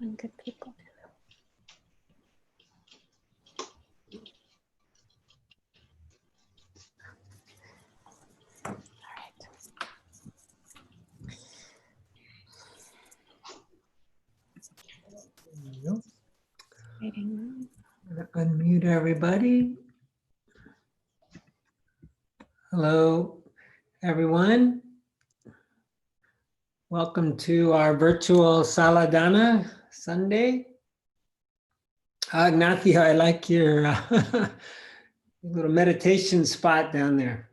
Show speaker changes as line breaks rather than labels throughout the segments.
And good people. All right.
There you go.
Waiting.
I'm gonna unmute everybody. Hello, everyone. Welcome to our virtual Saladana Sunday. Ignacio, I like your little meditation spot down there.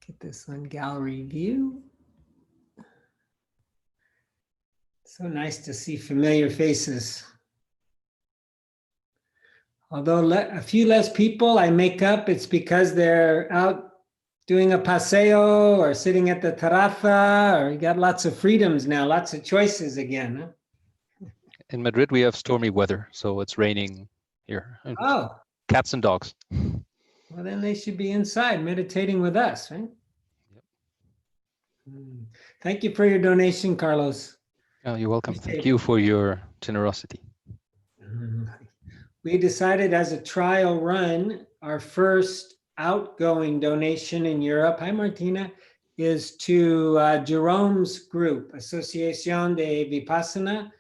Get this on gallery view. So nice to see familiar faces. Although a few less people I make up, it's because they're out doing a paseo or sitting at the terraza, or you got lots of freedoms now, lots of choices again. Huh?
In Madrid, we have stormy weather, so it's raining here. And
Oh,
cats and dogs.
well, then they should be inside meditating with us, right?
Yep.
Thank you for your donation, Carlos.
Oh, you're welcome.
Appreciate
Thank
it.
you for your generosity.
We decided as a trial run, our first outgoing donation in Europe, hi Martina, is to Jerome's group, Asociación de Vipassana,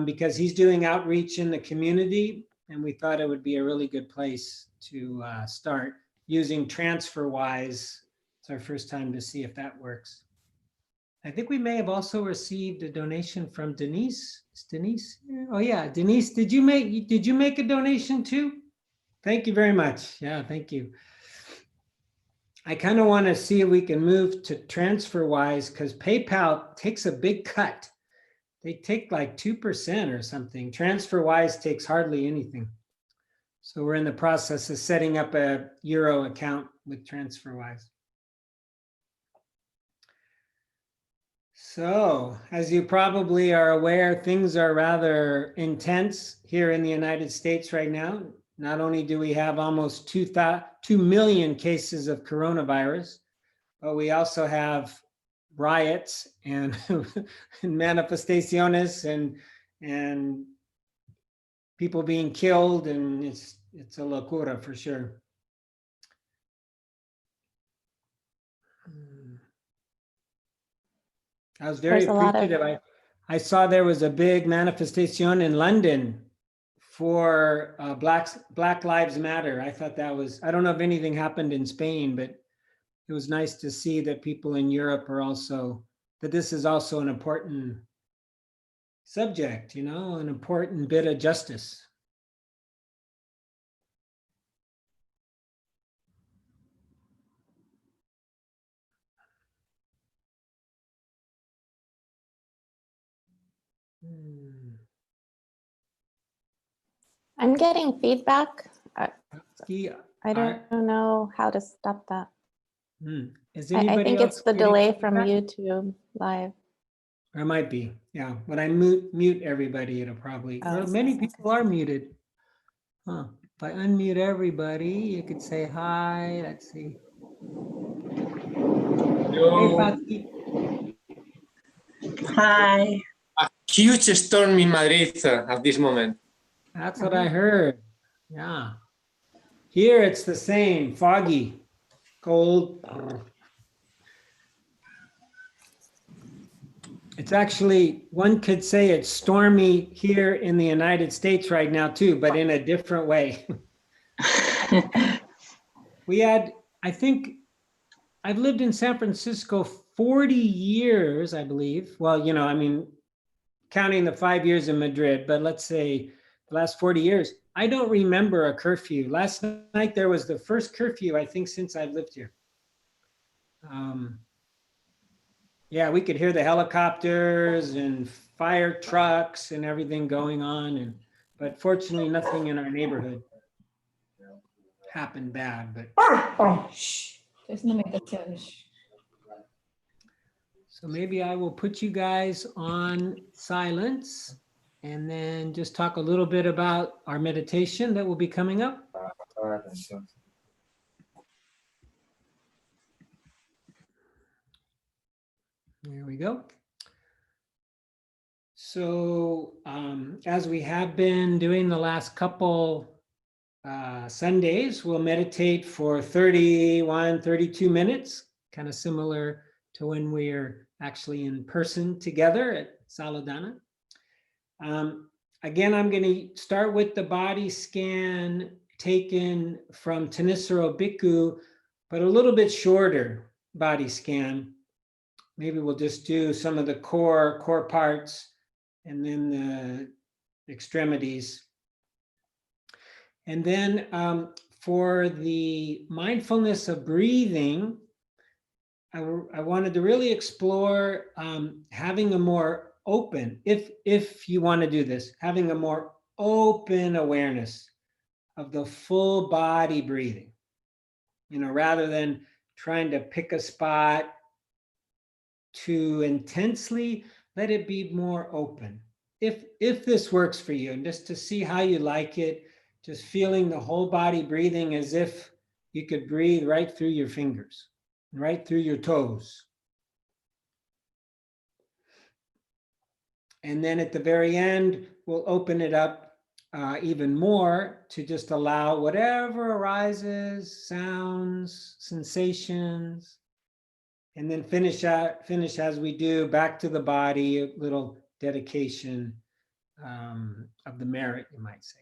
because he's doing outreach in the community, and we thought it would be a really good place to start using TransferWise. It's our first time to see if that works. I think we may have also received a donation from Denise. Is Denise here? Oh yeah, Denise, did you make a donation too? Thank you very much. Yeah, thank you. I kind of want to see if we can move to TransferWise because PayPal takes a big cut. They take like 2% or something. TransferWise takes hardly anything. So we're in the process of setting up a Euro account with TransferWise. So, as you probably are aware, things are rather intense here in the United States right now. Not only do we have almost 2 million cases of coronavirus, but we also have riots and, and manifestaciones and people being killed, and it's a locura for sure. I was very appreciative. I saw there was a big manifestation in London for Black Lives Matter. I thought that was, I don't know if anything happened in Spain, but it was nice to see that people in Europe are also, that this is also an important subject, you know, an important bit of justice.
I'm getting feedback. I
don't
know how to stop that.
Is anybody
I think
else
it's the delay from YouTube live.
Or it might be, yeah. When I mute everybody, it'll probably, well, many people are muted. Huh. If I unmute everybody, you could say hi. Let's see. Hey,
hi. A huge storm in Madrid at this moment.
That's what I heard. Yeah. Here it's the same, foggy, cold. It's actually, one could say it's stormy here in the United States right now too, but in a different way. We had, I think, I've lived in San Francisco 40 years, I believe. Well, you know, I mean, counting the 5 years in Madrid, but let's say the last 40 years, I don't remember a curfew. Last night, there was the first curfew, I think, since I've lived here. Yeah, we could hear the helicopters and fire trucks and everything going on. But fortunately, nothing in our neighborhood happened bad. But so maybe I will put you guys on silence and then just talk a little bit about our meditation that will be coming up. There we go. So as we have been doing the last couple Sundays, we'll meditate for 31, 32 minutes, kind of similar to when we're actually in person together at Saludana. Again, I'm going to start with the body scan taken from Thanissaro Bhikkhu, but a little bit shorter body scan. Maybe we'll just do some of the core parts and then the extremities. And then for the mindfulness of breathing, I wanted to really explore having a more open, if you want to do this, having a more open awareness of the full body breathing, rather than trying to pick a spot too intensely. Let it be more open. If this works for you, and just to see how you like it, just feeling the whole body breathing as if you could breathe right through your fingers, right through your toes. And then at the very end, we'll open it up even more to just allow whatever arises, sounds, sensations, and then finish as we do, back to the body, a little dedication of the merit, you might say.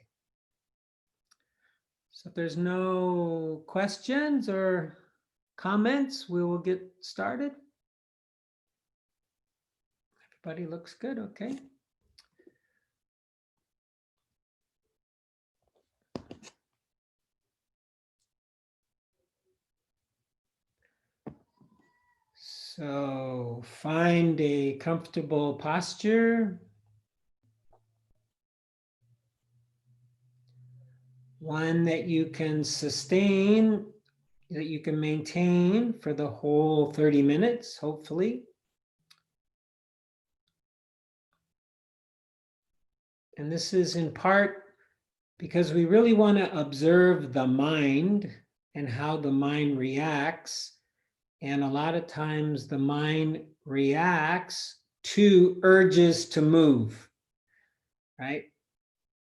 So if there's no questions or comments, we will get started. Everybody looks good, okay. So find a comfortable posture. One that you can sustain, that you can maintain for the whole 30 minutes, hopefully. And this is in part because we really want to observe the mind and how the mind reacts. And a lot of times the mind reacts to urges to move, right?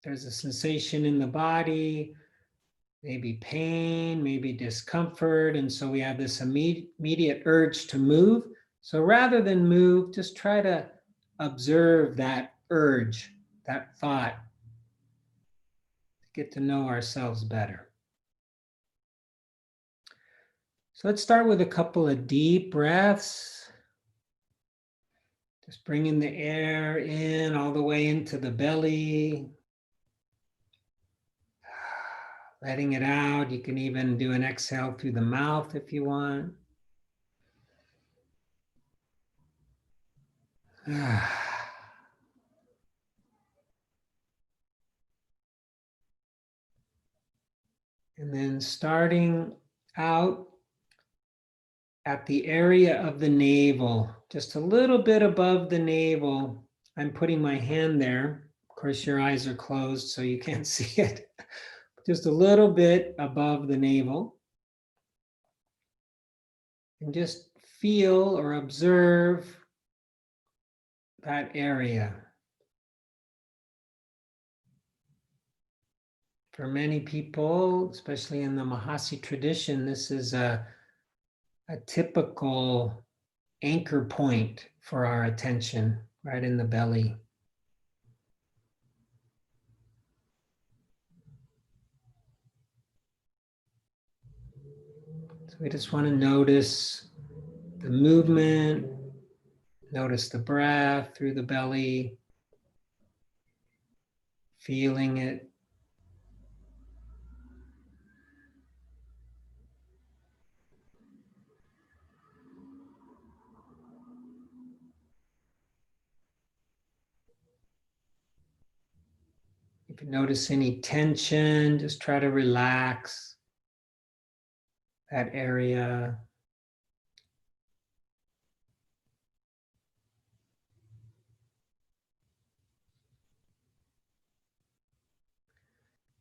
There's a sensation in the body, maybe pain, maybe discomfort. And so we have this immediate urge to move. So rather than move, just try to observe that urge, that thought, get to know ourselves better. So let's start with a couple of deep breaths. Just bringing the air in all the way into the belly. Letting it out. You can even do an exhale through the mouth if you want. And then starting out at the area of the navel, just a little bit above the navel. I'm putting my hand there. Of course, your eyes are closed, so you can't see it. Just a little bit above the navel. And just feel or observe that area. For many people, especially in the Mahasi tradition, this is a typical anchor point for our attention, right in the belly. So we just want to notice the movement, notice the breath through the belly, feeling it. If you notice any tension, just try to relax that area.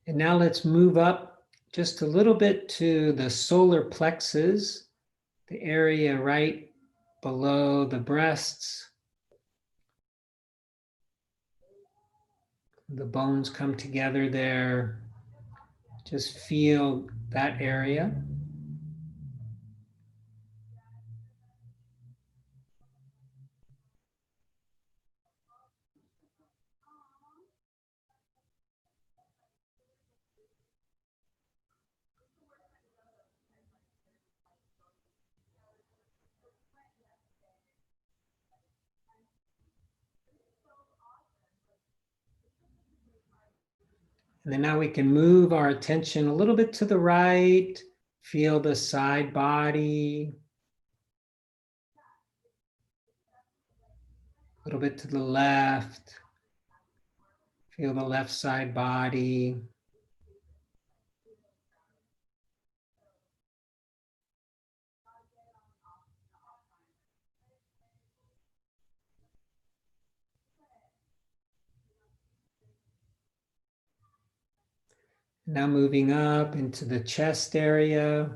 And now let's move up just a little bit to the solar plexus, the area right below the breasts. The bones come together there. Just feel that area. And then now we can move our attention a little bit to the right. Feel the side body. A little bit to the left. Feel the left side body. Now moving up into the chest area.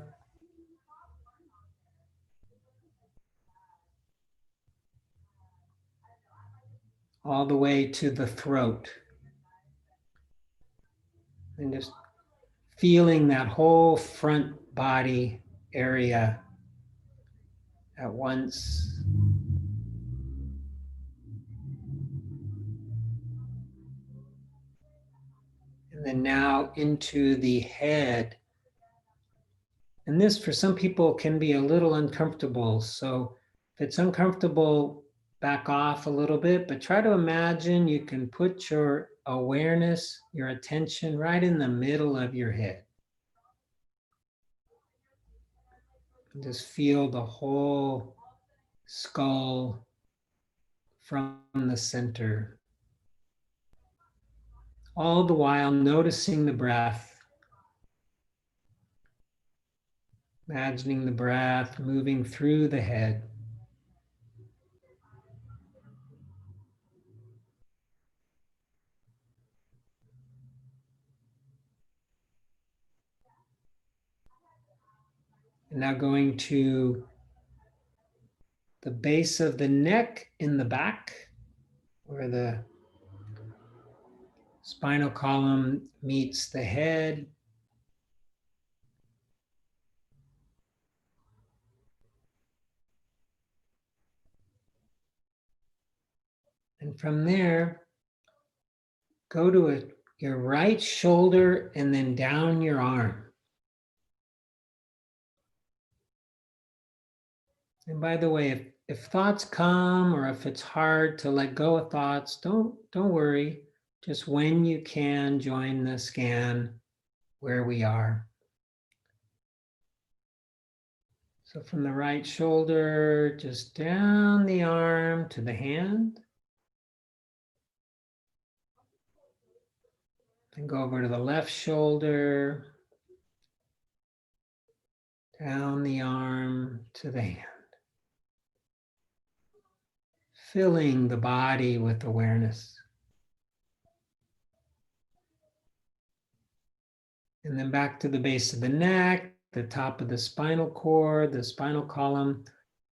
All the way to the throat. And just feeling that whole front body area at once. And then now into the head. And this, for some people, can be a little uncomfortable. So if it's uncomfortable, back off a little bit, but try to imagine you can put your awareness, your attention right in the middle of your head. And just feel the whole skull from the center. All the while noticing the breath. Imagining the breath moving through the head. And now going to the base of the neck in the back, where the spinal column meets the head. And from there, go to your right shoulder and then down your arm. And by the way, if thoughts come or if it's hard to let go of thoughts, don't worry. Just when you can, join the scan where we are. So from the right shoulder, just down the arm to the hand. Then go over to the left shoulder, down the arm to the hand. Filling the body with awareness. And then back to the base of the neck, the top of the spinal cord, the spinal column,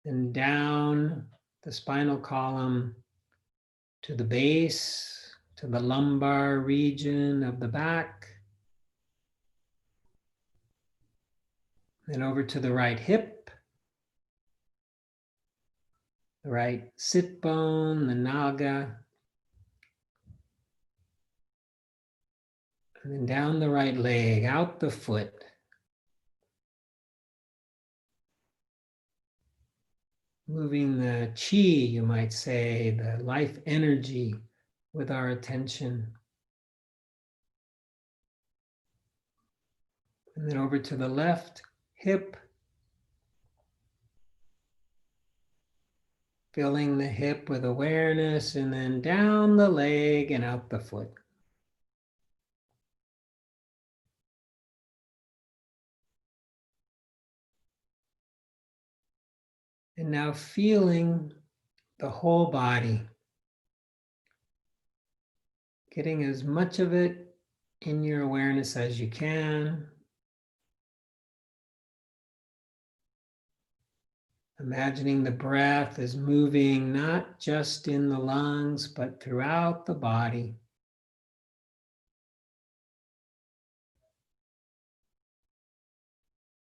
and down the spinal column to the base, to the lumbar region of the back. Then over to the right hip, the right sit bone, the naga. And then down the right leg, out the foot. Moving the chi, you might say, the life energy with our attention. And then over to the left hip. Filling the hip with awareness, and then down the leg and out the foot. And now feeling the whole body. Getting as much of it in your awareness as you can. Imagining the breath is moving not just in the lungs, but throughout the body.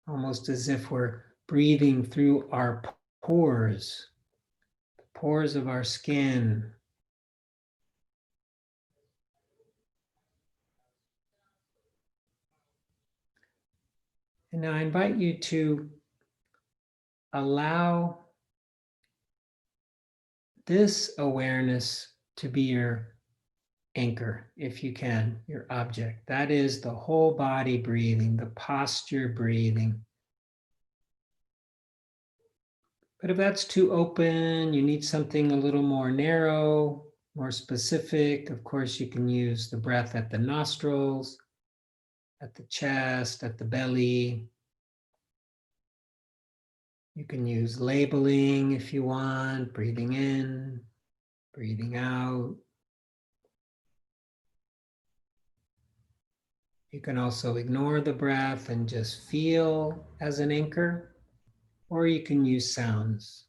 almost as if we're breathing through our pores, the pores of our skin. And now I invite you to allow this awareness to be your anchor, if you can, your object. That is the whole body breathing, the posture breathing. But if that's too open, you need something a little more narrow, more specific. Of course, you can use the breath at the nostrils, at the chest, at the belly. You can use labeling if you want, breathing in, breathing out. You can also ignore the breath and just feel as an anchor, or you can use sounds.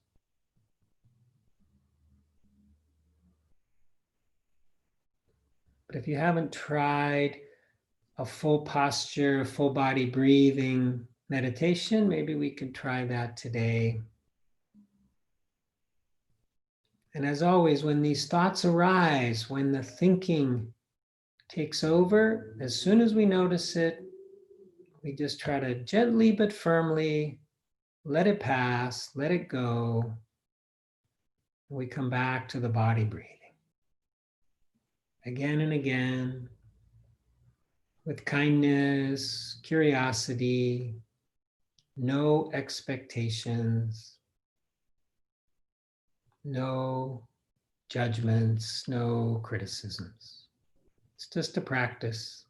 But if you haven't tried a full posture, full body breathing meditation, maybe we could try that today. And as always, when these thoughts arise, when the thinking takes over, as soon as we notice it, we just try to gently but firmly let it pass, let it go. We come back to the body breathing again and again with kindness, curiosity, no expectations, no judgments, no criticisms. It's just a practice.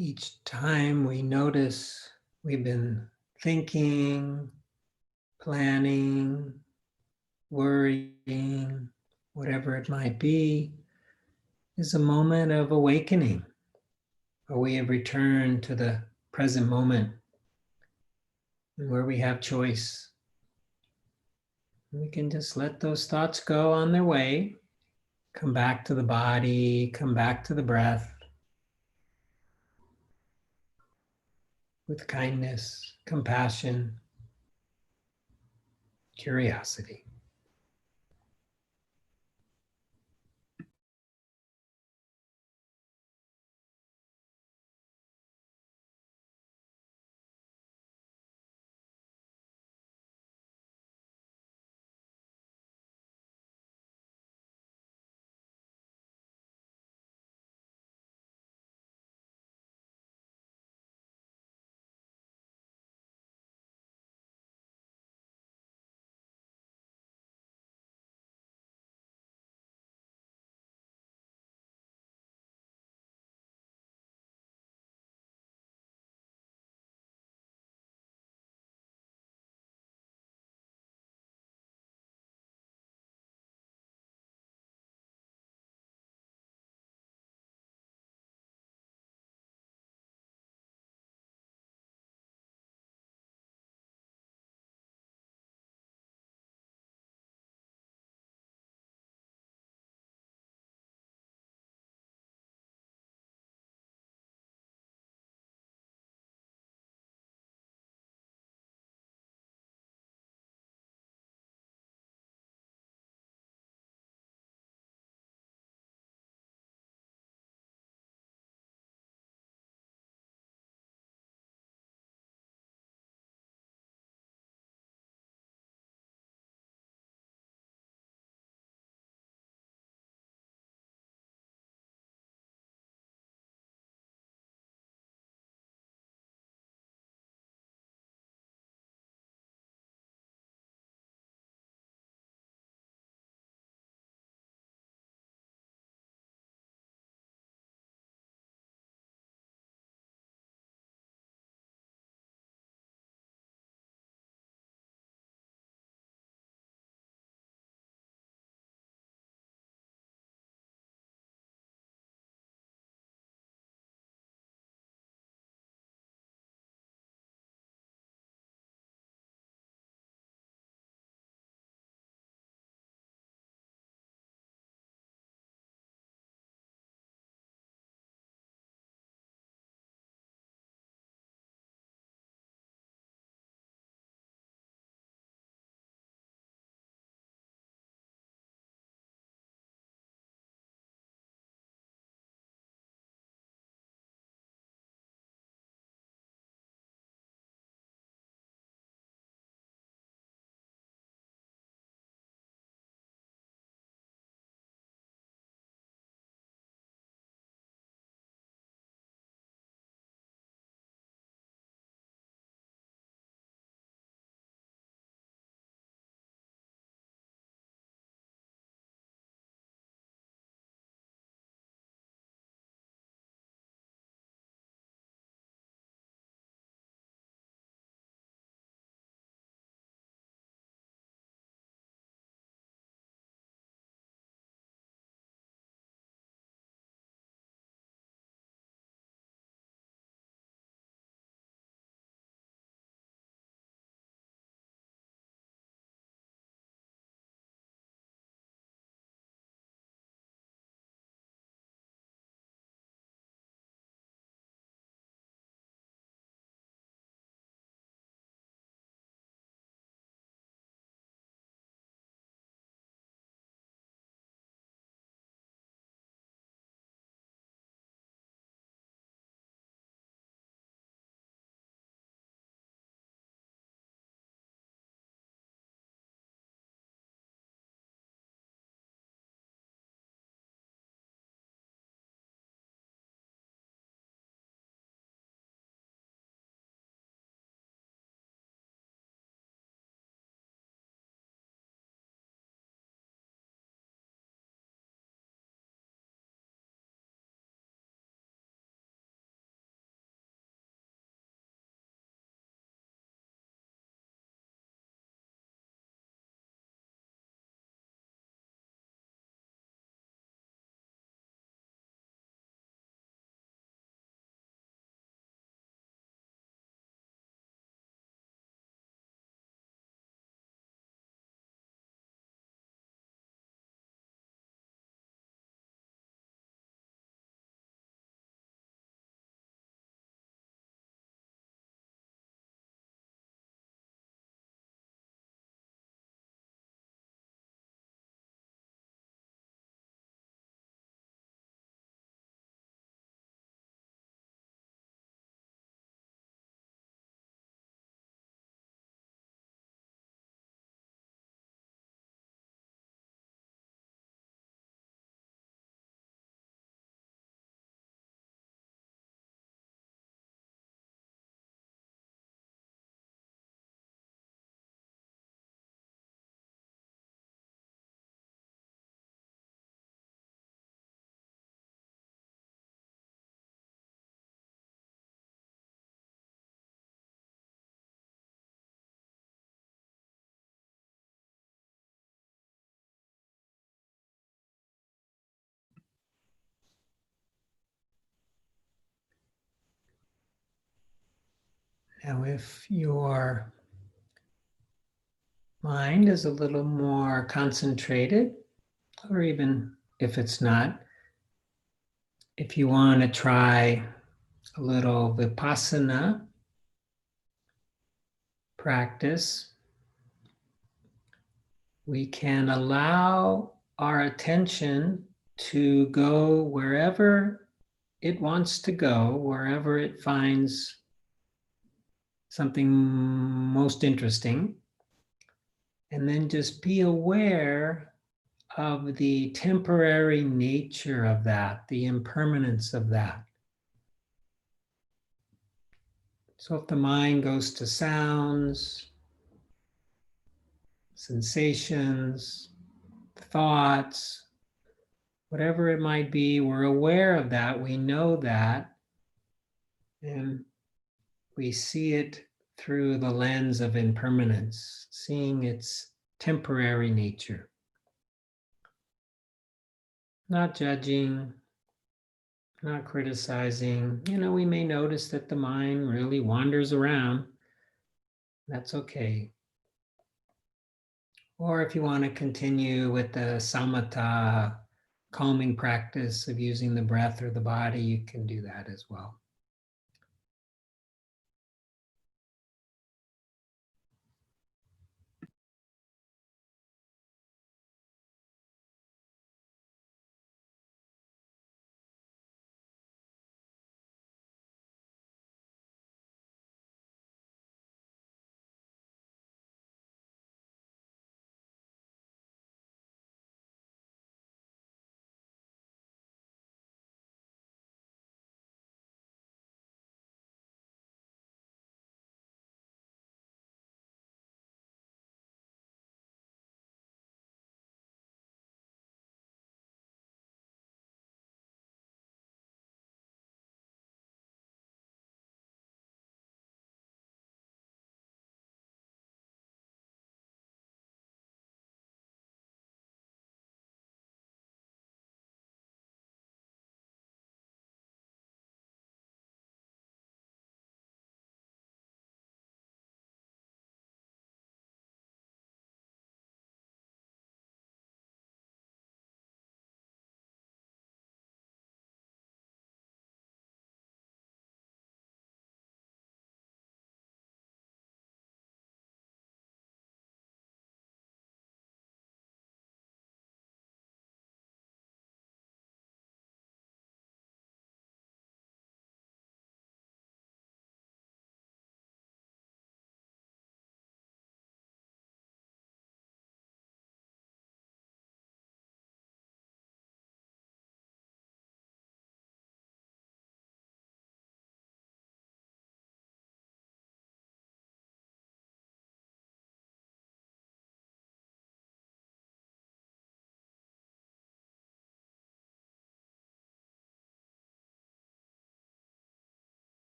Each time we notice we've been thinking, planning, worrying, whatever it might be, is a moment of awakening, where we have returned to the present moment and where we have choice. We can just let those thoughts go on their way, come back to the body, come back to the breath with kindness, compassion, curiosity. Now, if your mind is a little more concentrated, or even if it's not, if you want to try a little vipassana practice, we can allow our attention to go wherever it wants to go, wherever it finds something most interesting, and then just be aware of the temporary nature of that, the impermanence of that. So if the mind goes to sounds, sensations, thoughts, whatever it might be, we're aware of that, we know that, and we see it through the lens of impermanence, seeing its temporary nature. Not judging, not criticizing. We may notice that the mind really wanders around. That's okay. Or if you want to continue with the samatha calming practice of using the breath or the body, you can do that as well.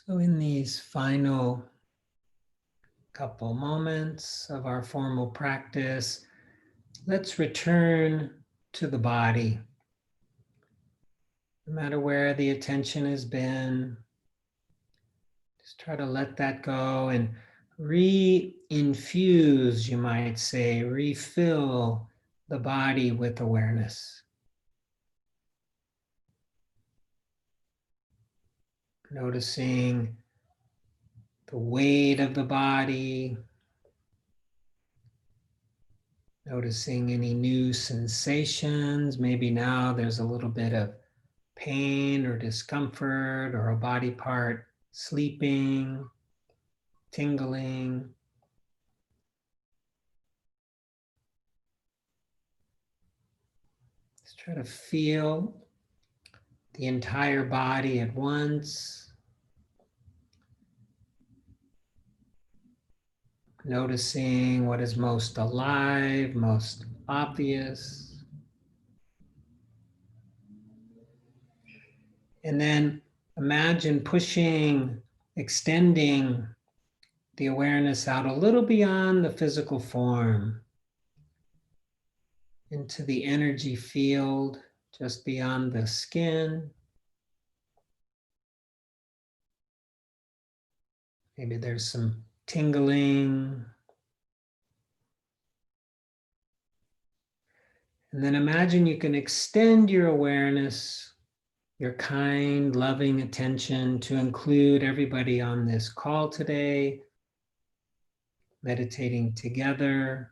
So in these final couple moments of our formal practice, let's return to the body. no matter where the attention has been. Just try to let that go and re-infuse, you might say, refill the body with awareness. Noticing the weight of the body, noticing any new sensations. Maybe now there's a little bit of pain or discomfort or a body part sleeping, tingling. Just try to feel the entire body at once. Noticing what is most alive, most obvious. And then imagine pushing, extending the awareness out a little beyond the physical form into the energy field, just beyond the skin. Maybe there's some tingling. And then imagine you can extend your awareness, your kind, loving attention to include everybody on this call today, meditating together.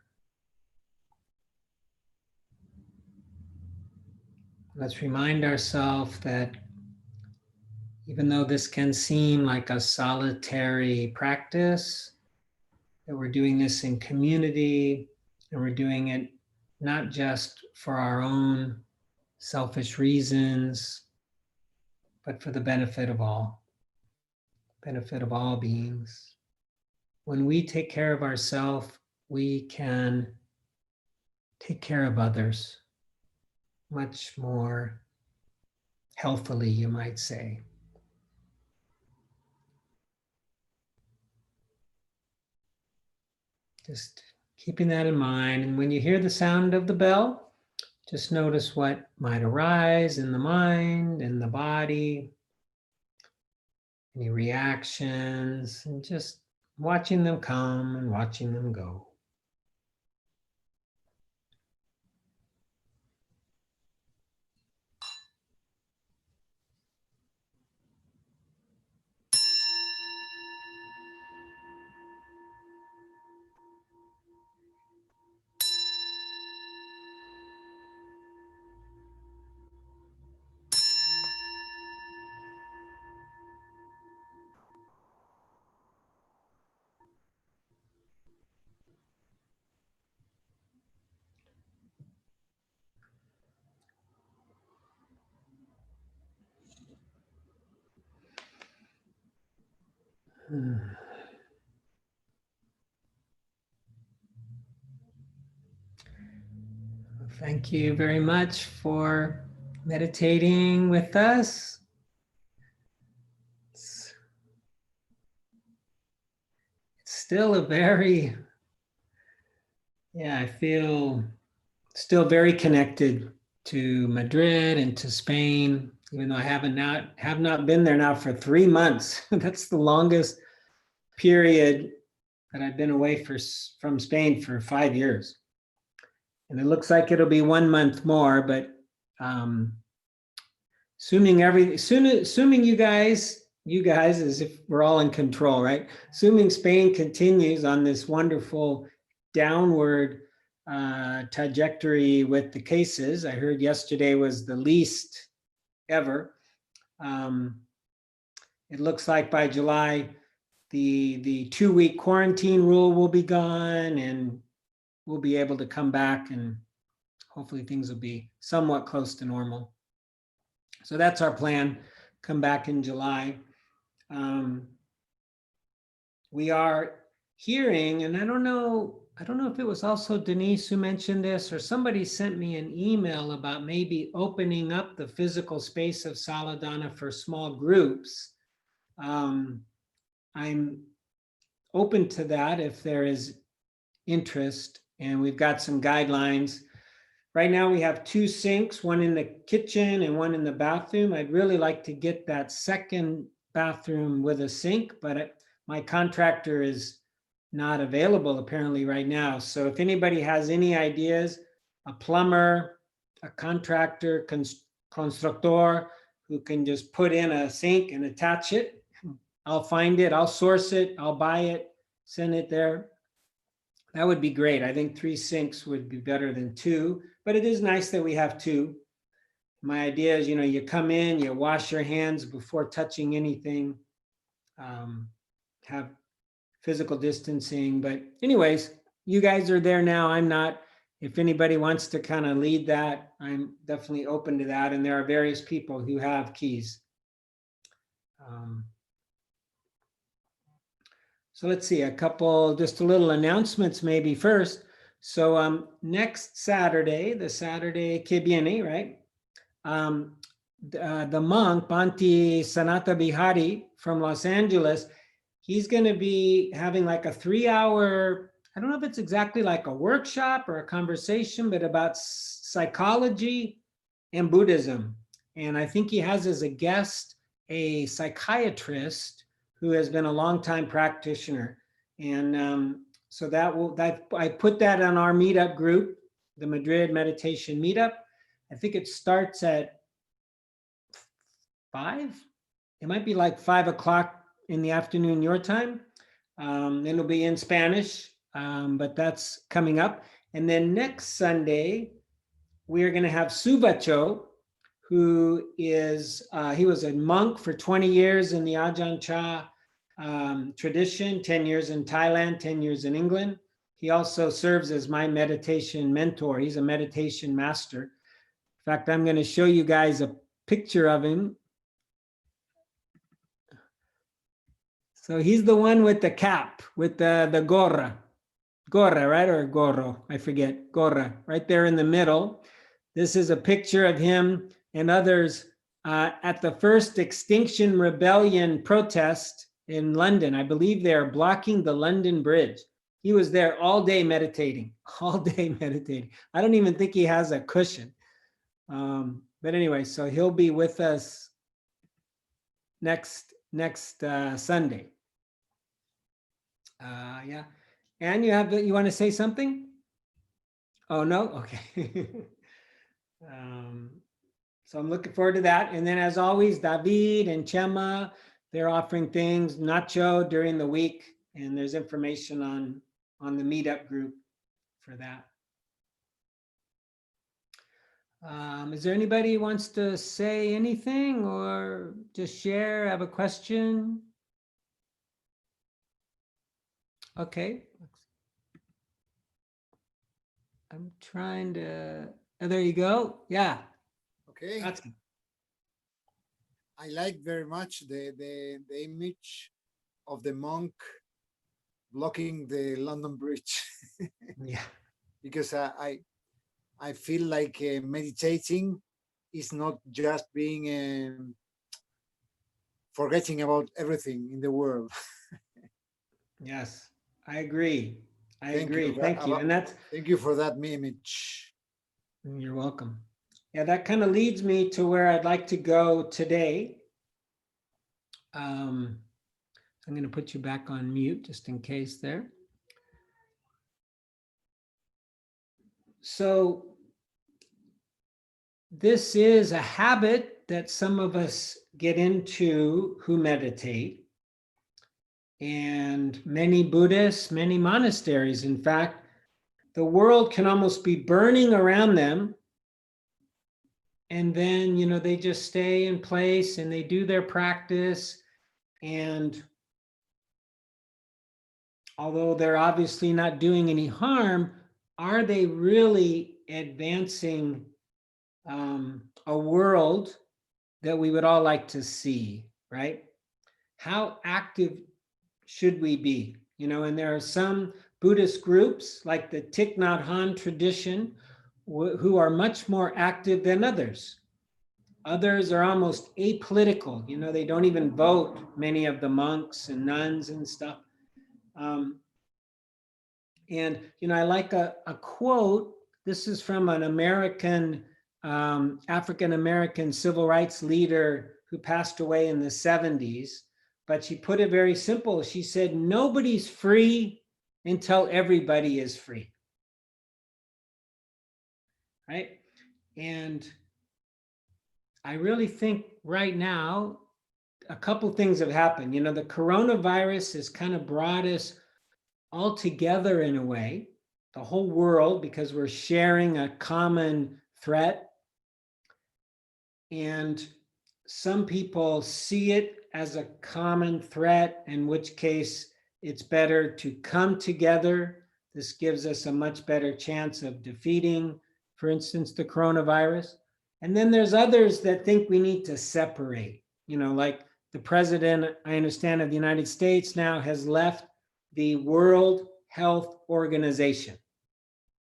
Let's remind ourselves that even though this can seem like a solitary practice, that we're doing this in community, and we're doing it not just for our own selfish reasons, but for the benefit of all beings. When we take care of ourselves, we can take care of others much more healthily, you might say. Just keeping that in mind. And when you hear the sound of the bell, just notice what might arise in the mind, in the body, any reactions, and just watching them come and watching them go. Thank you very much for meditating with us. It's still a very, I feel still very connected to Madrid and to Spain, even though I have not been there now for 3 months. That's the longest period that I've been away from Spain for 5 years. And it looks like it'll be 1 month more, but assuming you guys, as if we're all in control, right? Assuming Spain continues on this wonderful downward trajectory with the cases. I heard yesterday was the least ever. It looks like by July, the 2-week quarantine rule will be gone, and we'll be able to come back, and hopefully things will be somewhat close to normal. So that's our plan, come back in July. We are hearing, and I don't know if it was also Denise who mentioned this, or somebody sent me an email about maybe opening up the physical space of Saladana for small groups. I'm open to that if there is interest, and we've got some guidelines Right now we have 2 sinks, one in the kitchen and one in the bathroom. I'd really like to get that second bathroom with a sink, but my contractor is not available apparently right now. So if anybody has any ideas, a plumber, a contractor, constructor who can just put in a sink and attach it, I'll find it, I'll source it, I'll buy it, send it there. That would be great. I think 3 sinks would be better than 2, but it is nice that we have 2. My idea is, you come in, you wash your hands before touching anything, have physical distancing. But anyways, you guys are there now. I'm not. If anybody wants to kind of lead that, I'm definitely open to that. And there are various people who have keys. So let's see, just a little announcements maybe first. So next Saturday, the Saturday que viene, right? The monk, Bhante Sanata Bihari from Los Angeles, he's going to be having like a 3-hour, I don't know if it's exactly like a workshop or a conversation, but about psychology and Buddhism. And I think he has as a guest a psychiatrist who has been a longtime practitioner. And so I put that on our meetup group, the Madrid Meditation Meetup. I think it starts at 5. It might be like 5 o'clock in the afternoon, your time. It'll be in Spanish, but that's coming up. And then next Sunday, we're going to have Subacho, who is, he was a monk for 20 years in the Ajahn Chah tradition, 10 years in Thailand, 10 years in England. He also serves as my meditation mentor. He's a meditation master. In fact, I'm going to show you guys a picture of him. So he's the one with the cap, with the gorra, right? Or gorro, I forget, gorra, right there in the middle. This is a picture of him and others at the first Extinction Rebellion protest in London. I believe they're blocking the London Bridge. He was there all day meditating. I don't even think he has a cushion. But anyway, so he'll be with us next Sunday. Yeah. And you want to say something? Oh, no? Okay. So I'm looking forward to that. And then as always, David and Chema, they're offering things, Nacho during the week. And there's information on the meetup group for that. Is there anybody who wants to say anything or just share, have a question? Okay. I'm trying to, oh, there you go. Yeah.
Okay.
That's,
I like very much the image of the monk blocking the London Bridge.
yeah.
Because I feel like meditating is not just being forgetting about everything in the world.
Yes, I agree. Thank you. And
thank you for that image.
You're welcome. Yeah, that kind of leads me to where I'd like to go today. I'm going to put you back on mute just in case there. So this is a habit that some of us get into who meditate. And many Buddhists, many monasteries, in fact, the world can almost be burning around them. And then, they just stay in place and they do their practice. And although they're obviously not doing any harm, are they really advancing a world that we would all like to see, right? How active should we be? And there are some Buddhist groups like the Thich Nhat Hanh tradition who are much more active than others. Others are almost apolitical. They don't even vote, many of the monks and nuns and stuff. And I like a quote This is from an American, African-American civil rights leader who passed away in the 70s. But she put it very simple. She said, nobody's free until everybody is free. Right? And I really think right now, a couple things have happened. You know, the coronavirus has kind of brought us all together in a way, the whole world, because we're sharing a common threat. And some people see it as a common threat, in which case it's better to come together. This gives us a much better chance of defeating, for instance, the coronavirus. And then there's others that think we need to separate, you know, like the president, I understand, of the United States now has left the World Health Organization.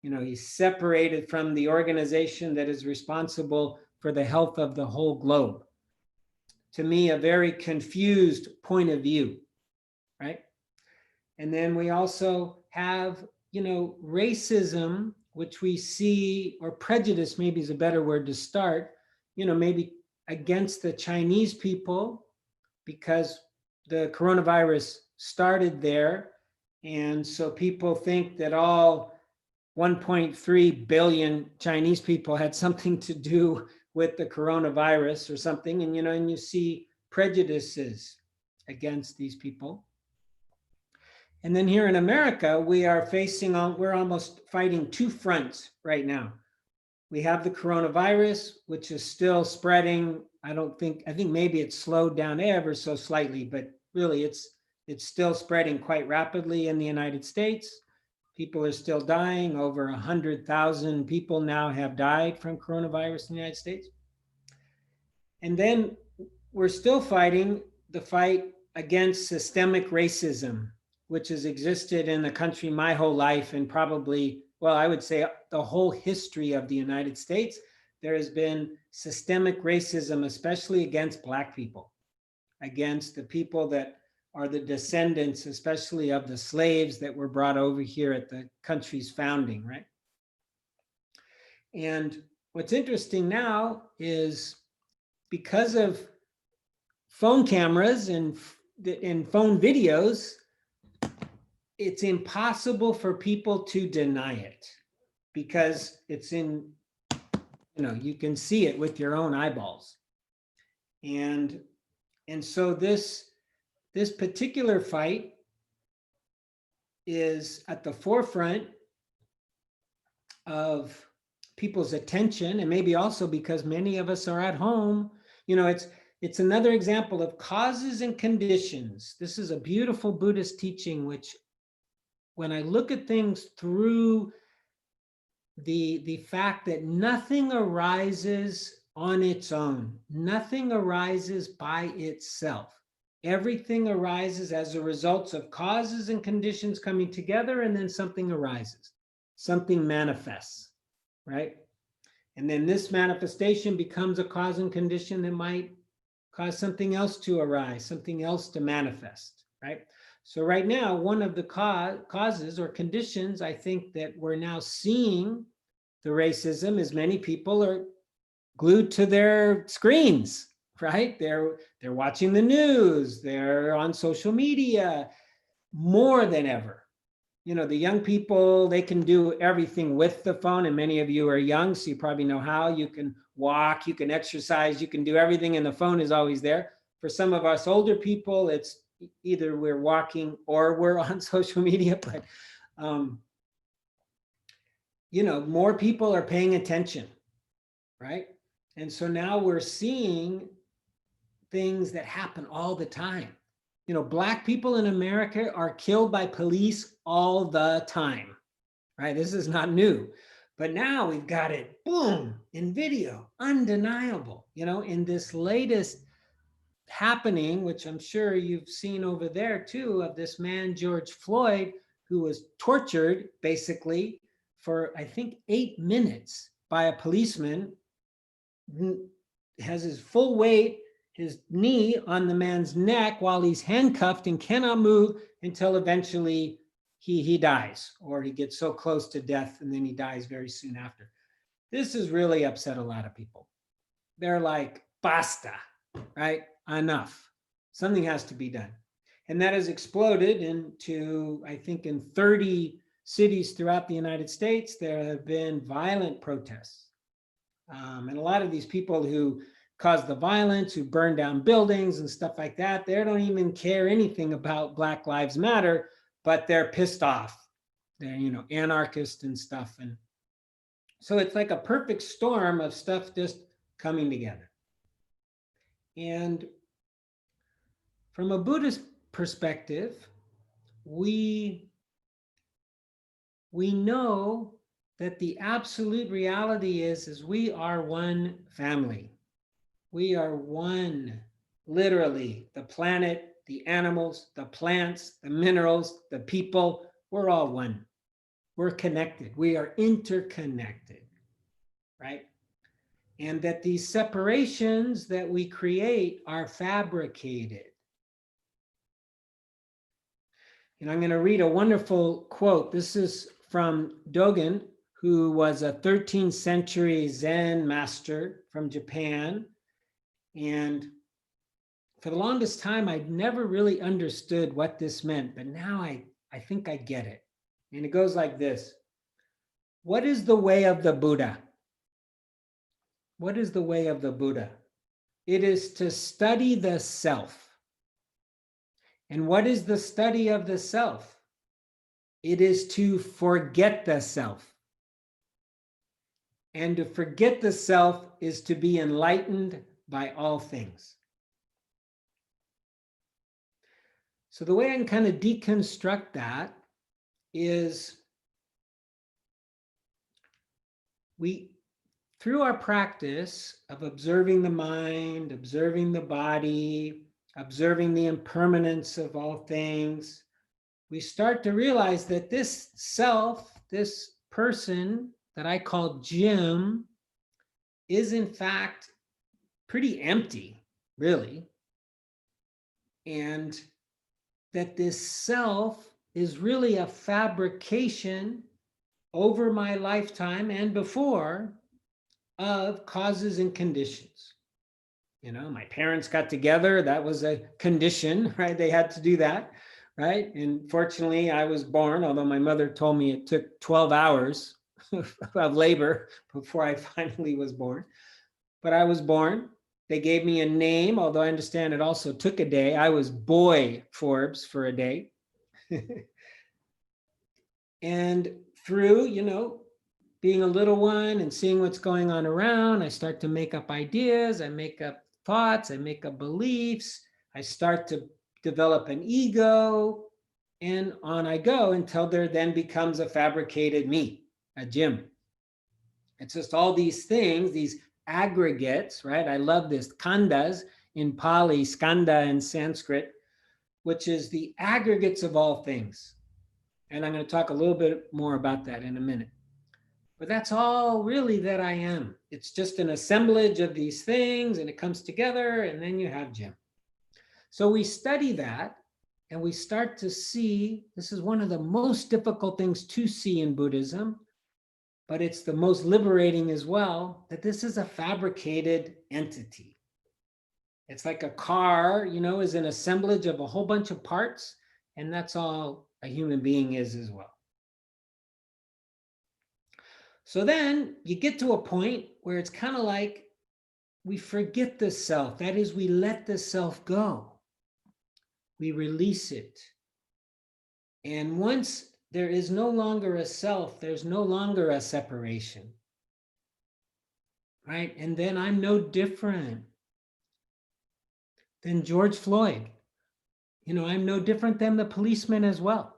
You know, he's separated from the organization that is responsible for the health of the whole globe. To me, a very confused point of view, right? And then we also have, you know, racism, which we see, or prejudice maybe is a better word to start, you know, maybe against the Chinese people, because the coronavirus started there. And so people think that all 1.3 billion Chinese people had something to do with the coronavirus or something. And, you know, and you see prejudices against these people. And then here in America, we are we're almost fighting two fronts right now. We have the coronavirus, which is still spreading. I think maybe it's slowed down ever so slightly, but really it's still spreading quite rapidly in the United States. People are still dying. Over 100,000 people now have died from coronavirus in the United States. And then we're still fighting the fight against systemic racism, which has existed in the country my whole life, and probably, well, I would say the whole history of the United States. There has been systemic racism, especially against Black people, against the people that are the descendants, especially of the slaves that were brought over here at the country's founding, right? And what's interesting now is, because of phone cameras and phone videos, it's impossible for people to deny it, because it's in, you know, you can see it with your own eyeballs. And so this particular fight is at the forefront of people's attention, and maybe also because many of us are at home. You know, it's another example of causes and conditions. This is a beautiful Buddhist teaching, which, when I look at things through the fact that nothing arises on its own, nothing arises by itself. Everything arises as a result of causes and conditions coming together, and then something arises, something manifests, right? And then this manifestation becomes a cause and condition that might cause something else to arise, something else to manifest, right? So right now, one of the causes or conditions, I think, that we're now seeing the racism is many people are glued to their screens, right? They're watching the news, they're on social media more than ever. You know, the young people, they can do everything with the phone, and many of you are young, so you probably know how. You can walk, you can exercise, you can do everything, and the phone is always there. For some of us older people, it's either we're walking or we're on social media, but you know, more people are paying attention, right? And so now we're seeing things that happen all the time. You know, Black people in America are killed by police all the time, right? This is not new, but now we've got it, boom, in video, undeniable. You know, in this latest happening, which I'm sure you've seen over there too, of this man, George Floyd, who was tortured basically for, I think, 8 minutes by a policeman, has his full weight, his knee on the man's neck while he's handcuffed and cannot move until eventually he dies, or he gets so close to death and then he dies very soon after. This has really upset a lot of people. They're like, basta, right? Enough. Something has to be done. And that has exploded into, I think, in 30 cities throughout the United States, there have been violent protests. And a lot of these people who caused the violence, who burned down buildings and stuff like that, they don't even care anything about Black Lives Matter, but they're pissed off. They're, anarchists and stuff. And so it's like a perfect storm of stuff just coming together. And from a Buddhist perspective, we know that the absolute reality is we are one family. We are one, literally, the planet, the animals, the plants, the minerals, the people, we're all one. We're connected. We are interconnected, right? And that these separations that we create are fabricated. And I'm going to read a wonderful quote. This is from Dogen, who was a 13th century Zen master from Japan. And for the longest time, I'd never really understood what this meant, but now I think I get it. And it goes like this. What is the way of the Buddha? What is the way of the Buddha? It is to study the self. And what is the study of the self? It is to forget the self. And to forget the self is to be enlightened by all things. So the way I can kind of deconstruct that is through our practice of observing the mind, observing the body, observing the impermanence of all things, we start to realize that this self, this person that I call Jim, is in fact pretty empty, really. And that this self is really a fabrication over my lifetime and before of causes and conditions. My parents got together, that was a condition, right? They had to do that, right? And fortunately, I was born, although my mother told me it took 12 hours of labor before I finally was born. But I was born. They gave me a name, although I understand it also took a day. I was Boy Forbes for a day. And through, being a little one and seeing what's going on around, I start to make up ideas, I make up thoughts, I make up beliefs, I start to develop an ego, and on I go until there then becomes a fabricated me, a Jim. It's just all these things, these aggregates, right? I love this, khandas in Pali, skanda in Sanskrit, which is the aggregates of all things. And I'm going to talk a little bit more about that in a minute. But that's all really that I am. It's just an assemblage of these things and it comes together and then you have Jim. So we study that and we start to see, this is one of the most difficult things to see in Buddhism, but it's the most liberating as well, that this is a fabricated entity. It's like a car, is an assemblage of a whole bunch of parts, and that's all a human being is as well. So then you get to a point where it's kind of like we forget the self. That is, we let the self go. We release it. And once there is no longer a self, there's no longer a separation. Right? And then I'm no different than George Floyd. I'm no different than the policeman as well.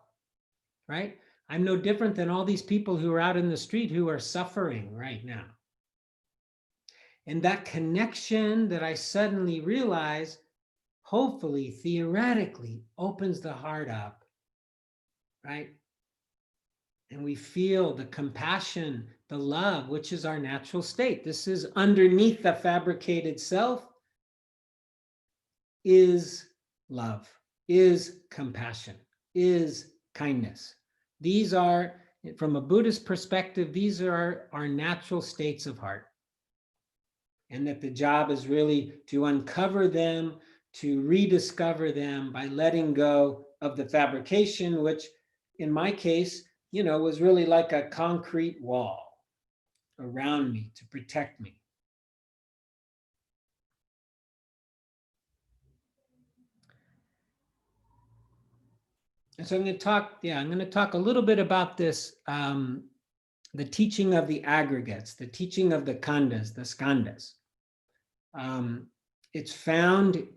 Right? I'm no different than all these people who are out in the street who are suffering right now. And that connection that I suddenly realize, hopefully, theoretically, opens the heart up, right? And we feel the compassion, the love, which is our natural state. This is underneath the fabricated self, is love, is compassion, is kindness. These are, from a Buddhist perspective, these are our natural states of heart. And that the job is really to uncover them, to rediscover them by letting go of the fabrication, which in my case, was really like a concrete wall around me to protect me. And so I'm going to talk a little bit about this, the teaching of the aggregates, the teaching of the khandhas, the skandhas. It's found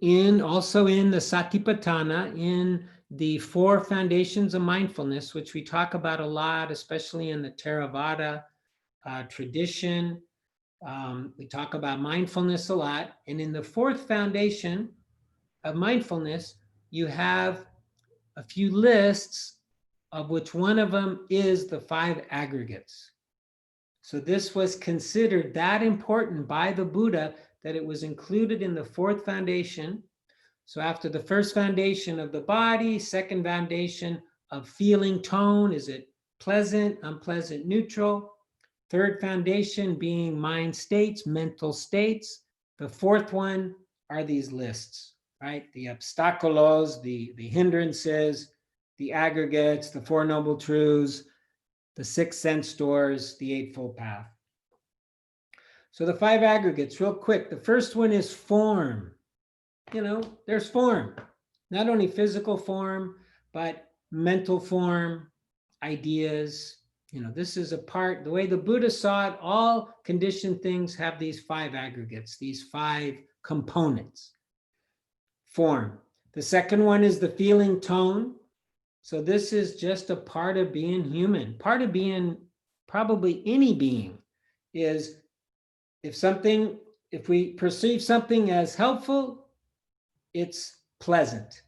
also in the Satipatthana, in the 4 foundations of mindfulness, which we talk about a lot, especially in the Theravada tradition. We talk about mindfulness a lot. And in the 4th foundation of mindfulness, you have a few lists, of which one of them is the 5 aggregates. So this was considered that important by the Buddha that it was included in the 4th foundation. So after the 1st foundation of the body, 2nd foundation of feeling tone, is it pleasant, unpleasant, neutral? 3rd foundation being mind states, mental states. The 4th one are these lists, right? The obstaculos, the hindrances, the aggregates, the 4 noble truths, the 6 sense doors, the 8-fold path. So the 5 aggregates, real quick. The first one is form. There's form, not only physical form, but mental form, ideas. This is a part, the way the Buddha saw it, all conditioned things have these 5 aggregates, these 5 components. Form. The second one is the feeling tone. So this is just a part of being human. Part of being probably any being is if we perceive something as helpful, it's pleasant.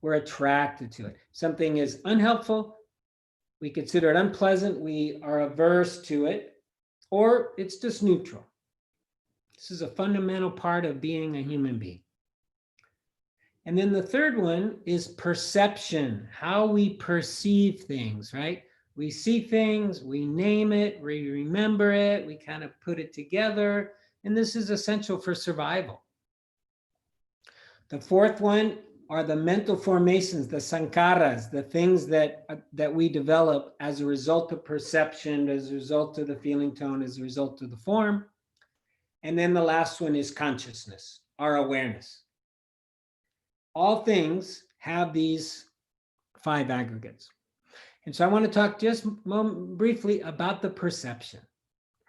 We're attracted to it. Something is unhelpful, we consider it unpleasant, we are averse to it, or it's just neutral. This is a fundamental part of being a human being. And then the third one is perception, how we perceive things, right? We see things, we name it, we remember it, we kind of put it together, and this is essential for survival. The 4th one are the mental formations, the sankharas, the things that we develop as a result of perception, as a result of the feeling tone, as a result of the form. And then the last one is consciousness, our awareness. All things have these 5 aggregates. And so I want to talk just briefly about the perception,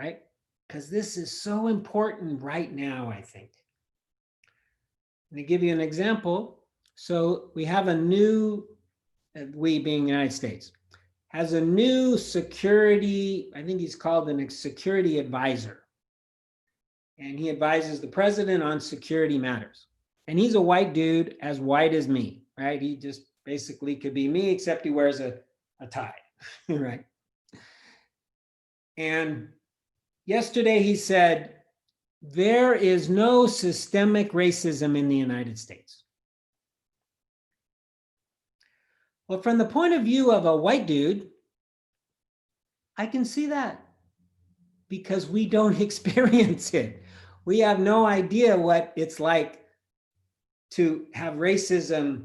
right? Because this is so important right now, I think. I'm going to give you an example. So we have a new, we being the United States, has a new security, I think he's called a security advisor. And he advises the president on security matters. And he's a white dude, as white as me, right? He just basically could be me, except he wears a tie, right? And yesterday he said, there is no systemic racism in the United States. Well, from the point of view of a white dude, I can see that because we don't experience it. We have no idea what it's like to have racism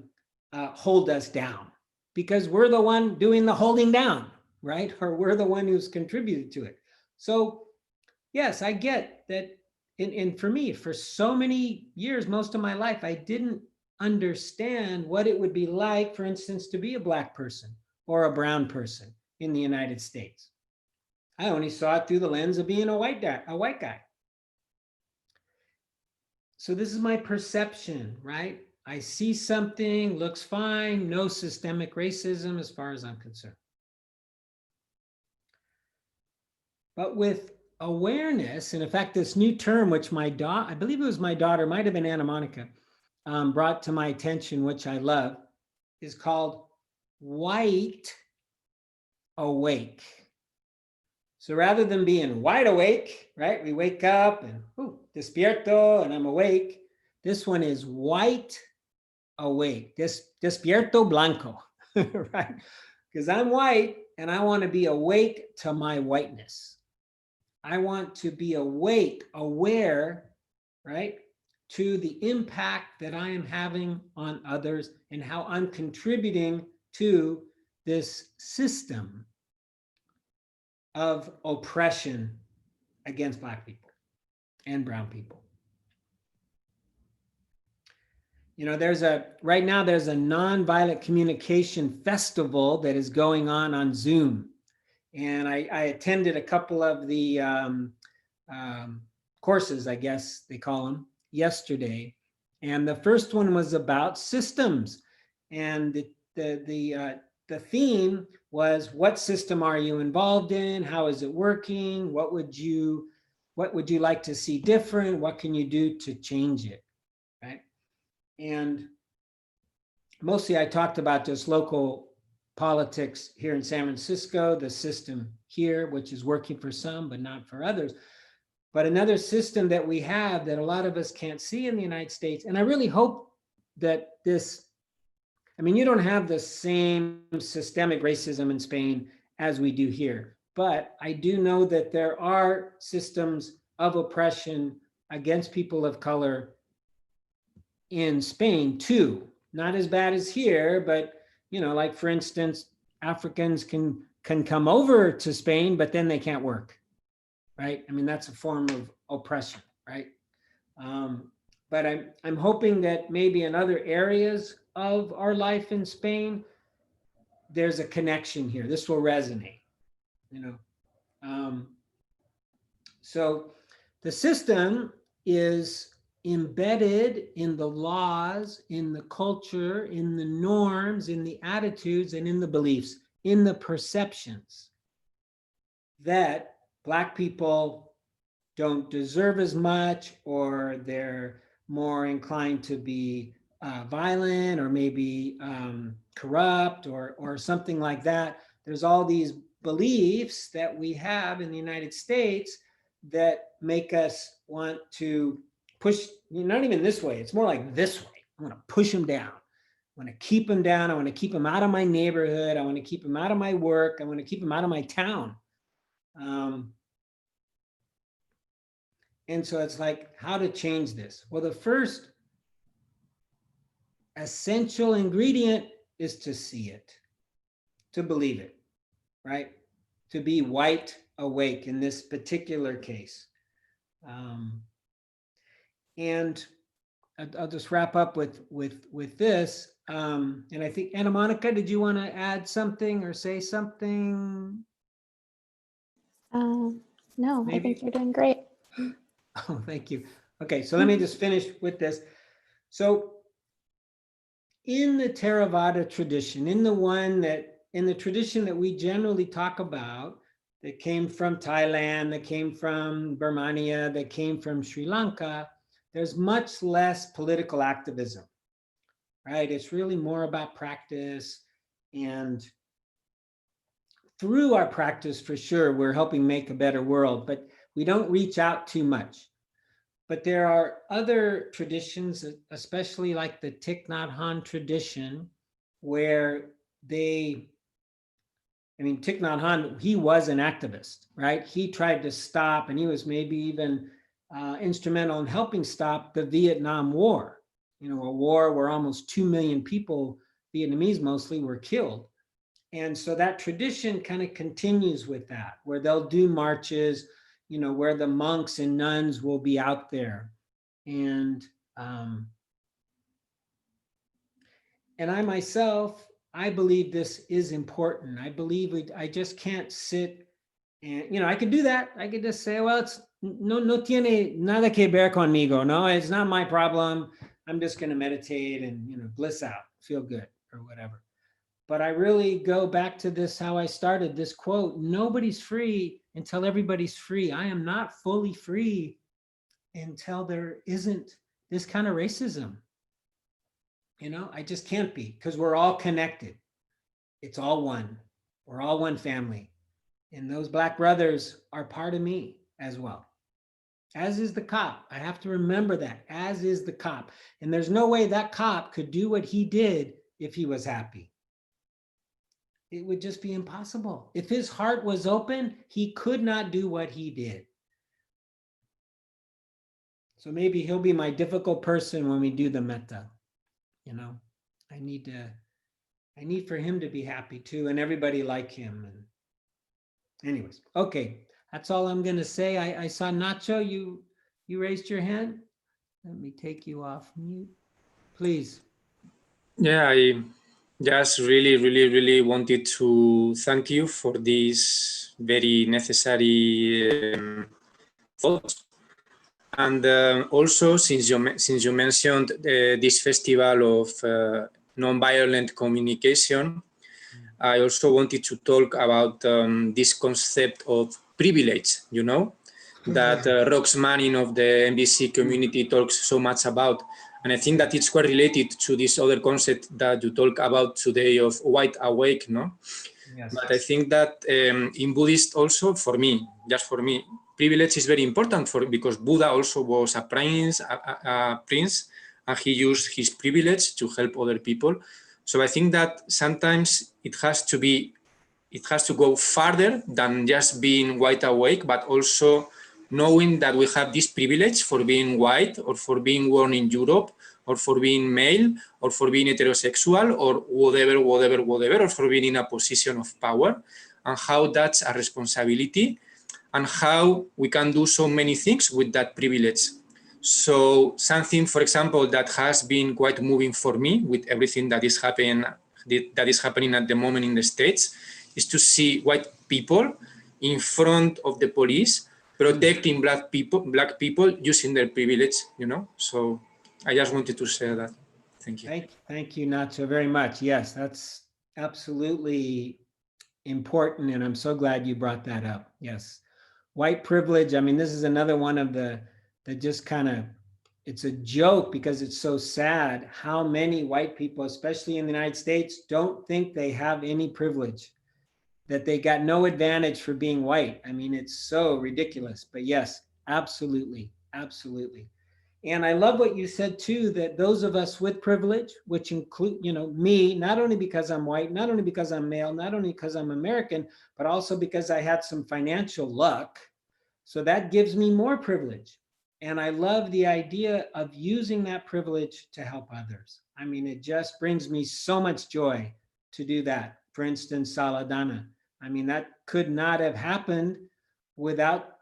hold us down because we're the one doing the holding down, right? Or we're the one who's contributed to it. So yes, I get that. And for me, for so many years, most of my life, I didn't understand what it would be like, for instance, to be a Black person or a brown person in the United States. I only saw it through the lens of being a white guy. So this is my perception, right? I see something, looks fine, no systemic racism as far as I'm concerned. But with awareness, and in fact, this new term, which my daughter, I believe it was my daughter, might have been Anna Monica, brought to my attention, which I love, is called white awake. So rather than being wide awake, right? We wake up and despierto and I'm awake. This one is white awake, despierto blanco, right? Because I'm white and I want to be awake to my whiteness. I want to be awake, aware, right, to the impact that I am having on others and how I'm contributing to this system of oppression against Black people and brown people. You know, right now there's a nonviolent communication festival that is going on Zoom. And I attended a couple of the courses, I guess they call them, yesterday. And the first one was about systems. And the theme was, what system are you involved in? How is it working? What would you like to see different? What can you do to change it, right? And mostly I talked about just local politics here in San Francisco, the system here, which is working for some, but not for others. But another system that we have that a lot of us can't see in the United States, and I really hope that you don't have the same systemic racism in Spain as we do here, but I do know that there are systems of oppression against people of color in Spain too. Not as bad as here, but like for instance, Africans can come over to Spain, but then they can't work, right? I mean, that's a form of oppression, right? But I'm hoping that maybe in other areas of our life in Spain, there's a connection here. This will resonate, So the system is embedded in the laws, in the culture, in the norms, in the attitudes, and in the beliefs, in the perceptions that Black people don't deserve as much, or they're more inclined to be violent, or maybe corrupt, or something like that. There's all these beliefs that we have in the United States that make us want to push, not even this way, it's more like this way. I want to push them down. I want to keep them down. I want to keep them out of my neighborhood. I want to keep them out of my work. I want to keep them out of my town. And so it's like, how to change this? Well, the first essential ingredient is to see it, to believe it, right? To be white awake in this particular case. And I'll just wrap up with this. And I think, Anna Monica, did you want to add something or say something?
No,
Maybe.
I think you're doing great.
Oh, thank you. Okay, so let me just finish with this. So in the Theravada tradition, in the tradition that we generally talk about, that came from Thailand, that came from Birmania, that came from Sri Lanka, there's much less political activism, right? It's really more about practice, and through our practice, for sure, we're helping make a better world, but we don't reach out too much. But there are other traditions, especially like the Thich Nhat Hanh tradition, where Thich Nhat Hanh, he was an activist, right? He tried to stop, and he was maybe even instrumental in helping stop the Vietnam War, a war where almost 2 million people, Vietnamese mostly, were killed. And so that tradition kind of continues with that, where they'll do marches, where the monks and nuns will be out there. And I myself, I believe this is important. I believe I just can't sit and, I could do that. I could just say, well, it's no tiene nada que ver conmigo. No, it's not my problem. I'm just going to meditate and, bliss out, feel good or whatever. But I really go back to this, how I started this quote: nobody's free until everybody's free. I am not fully free until there isn't this kind of racism. I just can't be, because we're all connected. It's all one. We're all one family. And those Black brothers are part of me as well. As is the cop. I have to remember that, as is the cop. And there's no way that cop could do what he did if he was happy. it would just be impossible. If his heart was open, he could not do what he did. So maybe he'll be my difficult person when we do the metta. You know, I need for him to be happy too, and everybody like him. And anyways, okay, that's all I'm gonna say. I saw Nacho, you raised your hand. Let me take you off mute, please.
Yeah, I just really wanted to thank you for these very necessary thoughts. And also, since you mentioned this festival of non-violent communication, I also wanted to talk about this concept of privilege, you know, that Rox Manning of the MBC community talks so much about. And I think that it's quite related to this other concept that you talk about today of wide awake, no?
Yes.
But I think that in Buddhist also, for me, just for me, privilege is very important because Buddha also was a prince, and he used his privilege to help other people. So I think that sometimes it has to go farther than just being wide awake, but also knowing that we have this privilege for being white or for being born in Europe or for being male or for being heterosexual or whatever, or for being in a position of power, and how that's a responsibility and how we can do so many things with that privilege. So something, for example, that has been quite moving for me with everything that is happening at the moment in the States is to see white people in front of the police protecting black people using their privilege, you know. So I just wanted to share that. Thank you.
Thank you, Nacho, very much. Yes, that's absolutely important, and I'm so glad you brought that up. Yes, white privilege. I mean, this is another one of the that just kind of, it's a joke because it's so sad how many white people, especially in the United States, don't think they have any privilege, that they got no advantage for being white. I mean, it's so ridiculous. But yes, absolutely, absolutely. And I love what you said too, that those of us with privilege, which include, you know, me, not only because I'm white, not only because I'm male, not only because I'm American, but also because I had some financial luck. So that gives me more privilege. And I love the idea of using that privilege to help others. I mean, it just brings me so much joy to do that. For instance, Saladana. I mean, that could not have happened without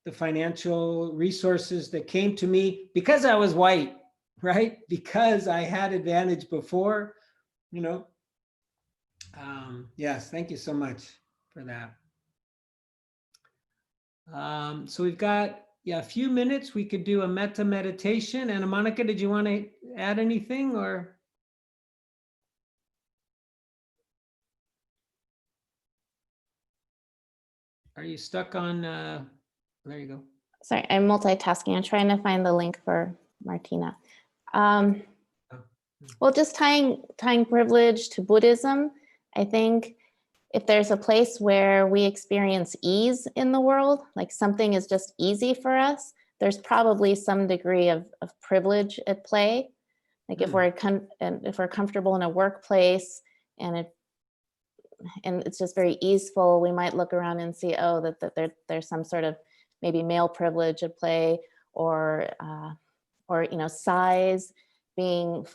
the financial resources that came to me because I was white, right? Because I had advantage before, you know. Yes, thank you so much for that. So we've got, a few minutes. We could do a metta meditation. And Monica, did you want to add anything or? Are you stuck on, there you go.
Sorry, I'm multitasking. I'm trying to find the link for Martina. Well, just tying privilege to Buddhism, I think if there's a place where we experience ease in the world, like something is just easy for us, there's probably some degree of privilege at play. Like if we're comfortable in a workplace and it's just very easeful, we might look around and see, oh, that there's some sort of maybe male privilege at play, or you know, size, being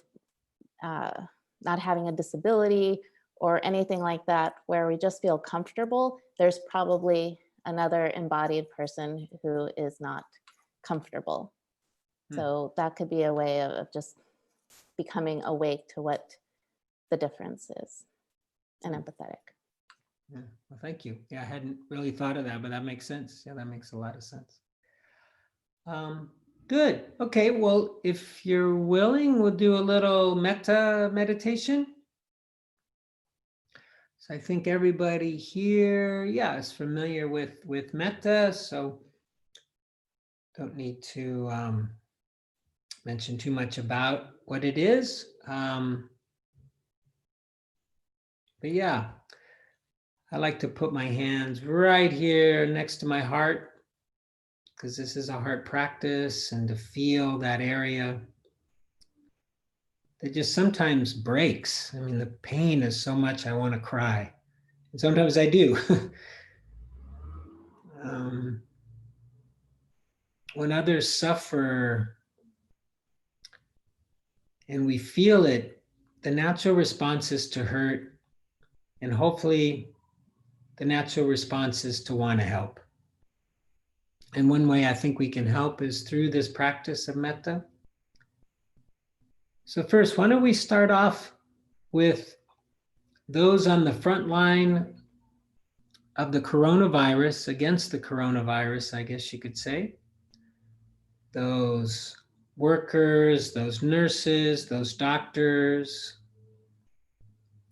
not having a disability or anything like that, where we just feel comfortable. There's probably another embodied person who is not comfortable. So that could be a way of just becoming awake to what the difference is and empathetic.
Yeah, well, thank you. Yeah, I hadn't really thought of that, but that makes sense. Yeah, that makes a lot of sense. Good. Okay, well, if you're willing, we'll do a little metta meditation. So I think everybody here, is familiar with metta, so don't need to mention too much about what it is. But yeah, I like to put my hands right here next to my heart, because this is a heart practice, and to feel that area that just sometimes breaks. I mean, the pain is so much I want to cry. And sometimes I do. When others suffer and we feel it, the natural response is to hurt, and hopefully the natural response is to want to help. And one way I think we can help is through this practice of metta. So first, why don't we start off with those on the front line of the coronavirus, against the coronavirus, I guess you could say. Those workers, those nurses, those doctors,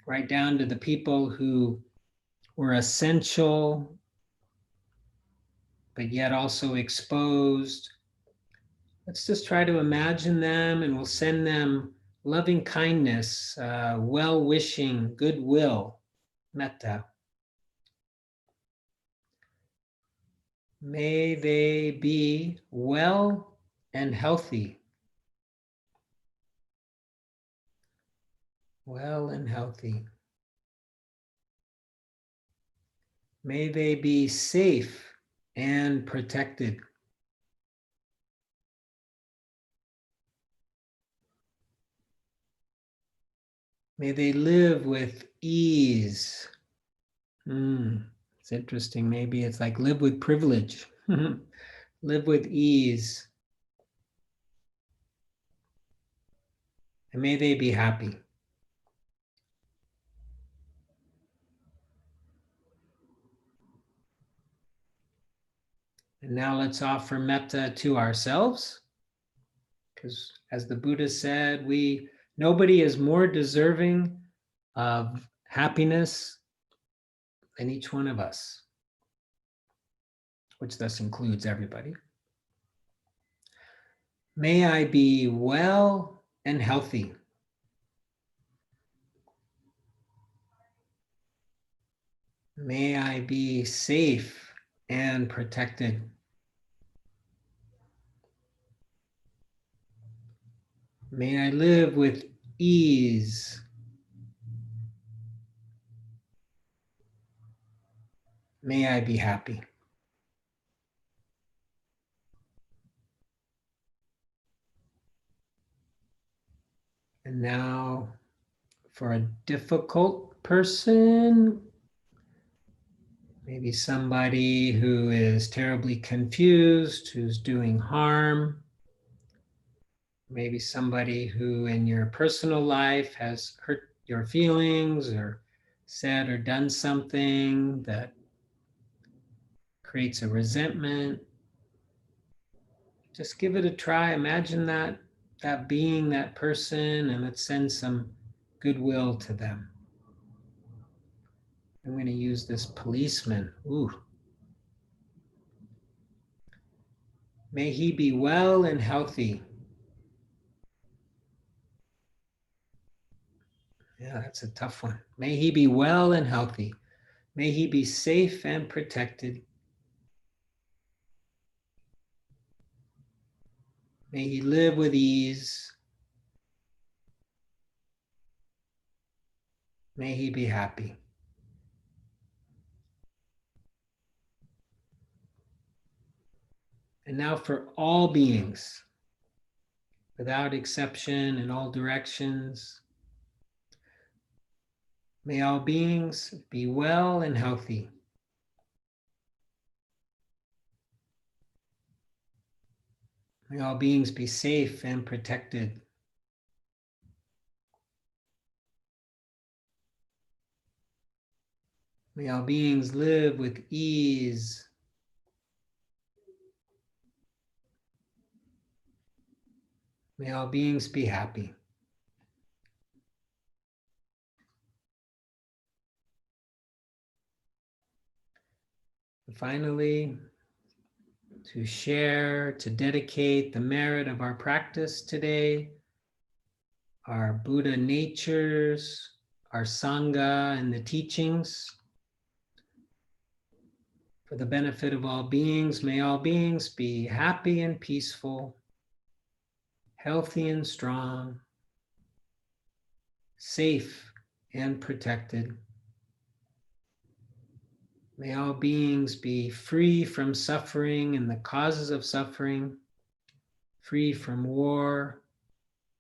right down to the people who were essential, but yet also exposed. Let's just try to imagine them, and we'll send them loving kindness, well-wishing, goodwill, metta. May they be well and healthy. Well and healthy. May they be safe and protected. May they live with ease. It's interesting. Maybe it's like live with privilege. Live with ease. And may they be happy. And now let's offer metta to ourselves. Because as the Buddha said, nobody is more deserving of happiness than each one of us, which thus includes everybody. May I be well and healthy. May I be safe and protected. May I live with ease. May I be happy. And now, for a difficult person, maybe somebody who is terribly confused, who's doing harm, maybe somebody who in your personal life has hurt your feelings or said or done something that creates a resentment. Just give it a try. Imagine that being, that person, and let's send some goodwill to them. I'm going to use this policeman. Ooh. May he be well and healthy. Yeah, that's a tough one. May he be well and healthy. May he be safe and protected. May he live with ease. May he be happy. And now for all beings, without exception, in all directions, may all beings be well and healthy. May all beings be safe and protected. May all beings live with ease. May all beings be happy. And finally, to share, to dedicate the merit of our practice today, our Buddha natures, our Sangha and the teachings. For the benefit of all beings, may all beings be happy and peaceful, healthy and strong, safe and protected. May all beings be free from suffering and the causes of suffering, free from war,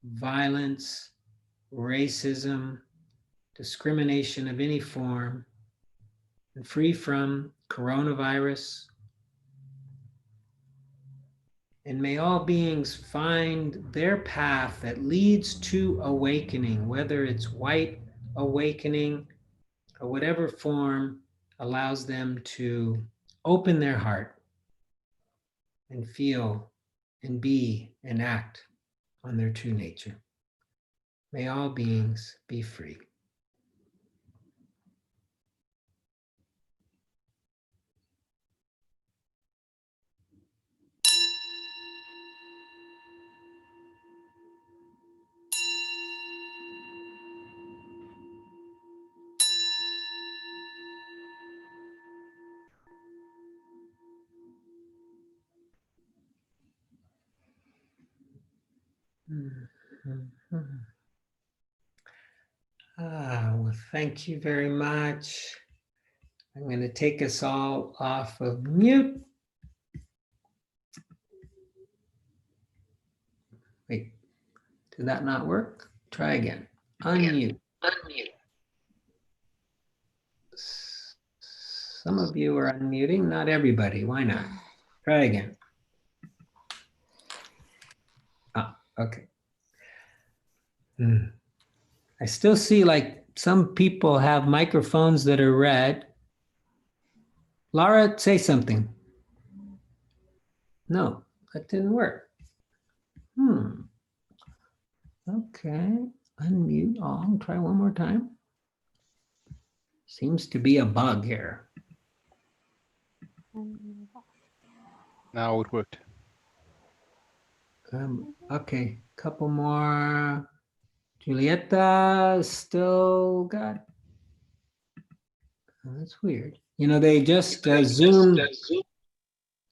violence, racism, discrimination of any form, and free from coronavirus. And may all beings find their path that leads to awakening, whether it's white awakening or whatever form allows them to open their heart and feel and be and act on their true nature. May all beings be free. Well, thank you very much. I'm going to take us all off of mute. Wait, did that not work? Try again. Unmute. Some of you are unmuting, not everybody. Why not? Try again. Okay. I still see like some people have microphones that are red. Laura, say something. No, that didn't work. Okay, unmute all. Try one more time. Seems to be a bug here.
Now it worked.
Okay, couple more. Julieta still got. Oh, that's weird. You know, they just Zoom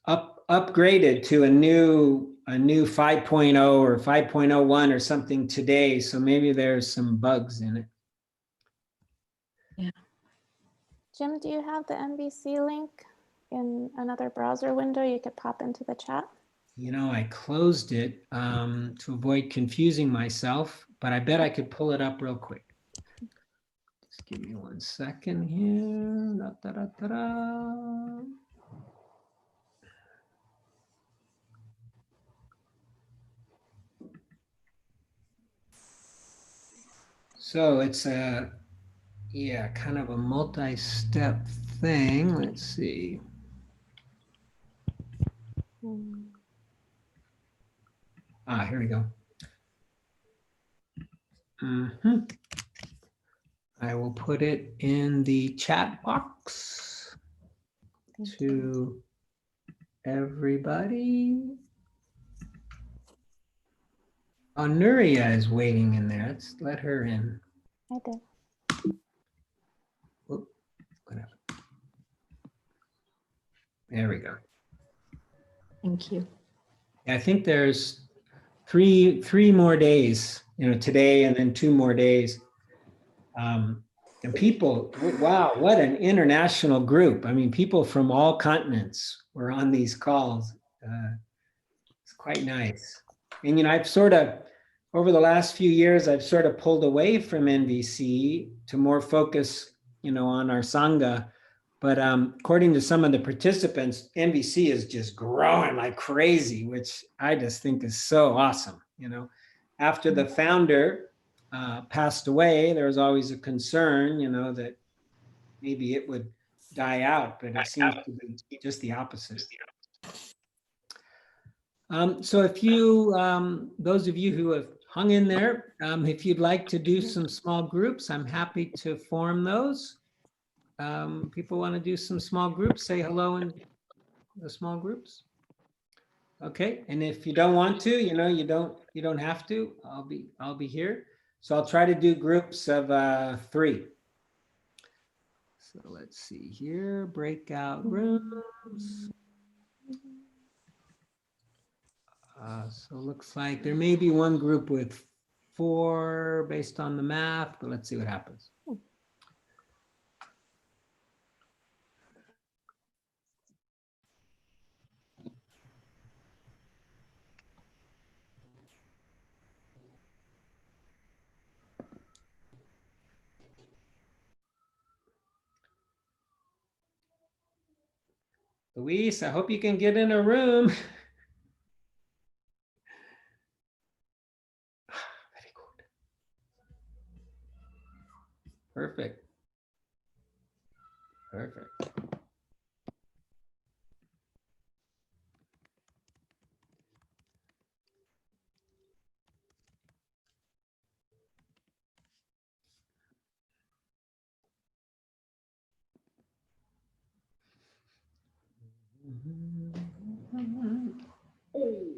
upgraded to a new 5.0 or 5.01 or something today. So maybe there's some bugs in it.
Yeah. Jim, do you have the MVC link in another browser window you could pop into the chat?
You know, I closed it to avoid confusing myself, but I bet I could pull it up real quick. Just give me 1 second here. Da-da-da-da-da. So it's a, yeah, kind of a multi-step thing. Let's see. Here we go. I will put it in the chat box to everybody. Oh, Nuria is waiting in there. Let's let her in.
I did.
Whoop, whatever. There we go.
Thank you.
I think there's three more days, you know, today and then 2 more days. And people, wow, what an international group. I mean, people from all continents were on these calls. It's quite nice. And, you know, I've sort of, over the last few years, I've sort of pulled away from NVC to more focus, you know, on our Sangha. But according to some of the participants, NVC is just growing like crazy, which I just think is so awesome. You know, after the founder passed away, there was always a concern, you know, that maybe it would die out, but it seems to be just the opposite. So if you, those of you who have hung in there, if you'd like to do some small groups, I'm happy to form those. People want to do some small groups, say hello in the small groups. Okay, and if you don't want to, you know, you don't have to. I'll be here. So I'll try to do groups of 3. So let's see here, breakout rooms. So it looks like there may be one group with 4 based on the math, but let's see what happens. Luis, I hope you can get in a room. Very good. Perfect. Perfect. Wow.